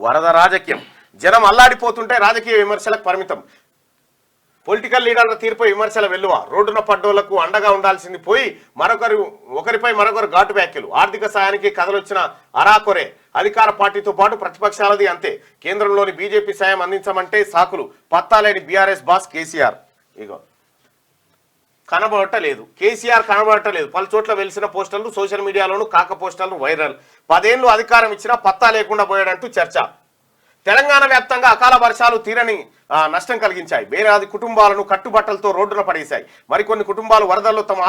వరద రాజకీయం. జనం అల్లాడిపోతుంటే రాజకీయ విమర్శలకు పరిమితం. పొలిటికల్ లీడర్ల తీర్పు విమర్శల వెల్లువ. రోడ్డున పడ్డోళ్లకు అండగా ఉండాల్సింది పోయి ఒకరిపై మరొకరు ఘాటు వ్యాఖ్యలు. ఆర్థిక సాయానికి కథలొచ్చిన అరాకొరే. అధికార పార్టీతో పాటు ప్రతిపక్షాలది అంతే. కేంద్రంలోని బీజేపీ సాయం అందించమంటే సాకులు. పత్తాలేని బీఆర్ఎస్ బాస్ కేసీఆర్. ఇగో కనబడటలేదు, కేసీఆర్ కనబడటలేదు. పలు చోట్ల వెలిసిన పోస్టర్లు, సోషల్ మీడియాలోనూ కాక పోస్టర్లు వైరల్. 10 ఏళ్లు అధికారం ఇచ్చినా పత్తా లేకుండా పోయాడంటూ చర్చ. తెలంగాణ వ్యాప్తంగా అకాల వర్షాలు తీరని నష్టం కలిగించాయి. వేలాది కుటుంబాలను కట్టుబట్టలతో రోడ్డున పడేశాయి. మరికొన్ని కుటుంబాలు వరదల్లో తమ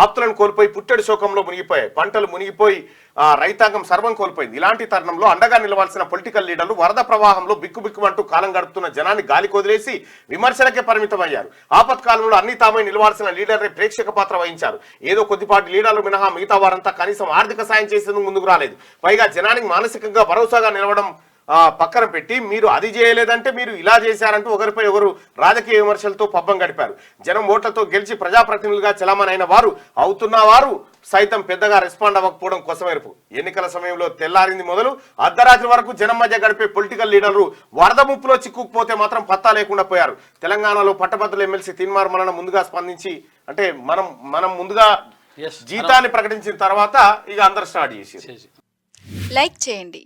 ఆప్తులను కోల్పోయి పుట్టెడు శోకంలో మునిగిపోయాయి. పంటలు మునిగిపోయి రైతాంగం సర్వం కోల్పోయింది. ఇలాంటి తరుణంలో అండగా నిలవాల్సిన పొలిటికల్ లీడర్లు వరద ప్రవాహంలో బిక్కుబిక్కుమంటూ కాలం గడుపుతున్న జనాన్ని గాలి కొదిలేసి విమర్శలకే పరిమితమయ్యారు. ఆపత్కాలంలో అన్ని తామై నిలవాల్సిన లీడర్లే ప్రేక్షక పాత్ర వహించారు. ఏదో కొద్దిపాటి లీడర్లు మినహా మిగతా వారంతా కనీసం ఆర్థిక సాయం చేసేందుకు ముందుకు రాలేదు. పైగా జనానికి మానసికంగా భరోసాగా నిలవడం పక్కన పెట్టి మీరు అది చేయలేదంటే మీరు ఇలా చేశారంటూ ఒకరిపై ఒకరు రాజకీయ విమర్శలతో పబ్బం గడిపారు. జనం ఓట్లతో గెలిచి ప్రజాప్రతినిధులుగా చలామణైన వారు అవుతున్నవారు సైతం పెద్దగా రెస్పాండ్ అవ్వకపోవడం కోసమేరుపు. ఎన్నికల సమయంలో తెల్లారింది మొదలు అర్ధరాత్రి వరకు జనం మధ్య గడిపే పొలిటికల్ లీడర్లు వరద ముప్పులో చిక్కుకుపోతే మాత్రం పత్తా లేకుండా పోయారు. తెలంగాణలో పట్టభద్రుల ఎమ్మెల్సీ తీన్మార్ మల్లన్న ముందుగా స్పందించి, అంటే మనం ముందుగా జీతాన్ని ప్రకటించిన తర్వాత ఇక అందరు స్టార్ట్ చేసి లైక్ చేయండి,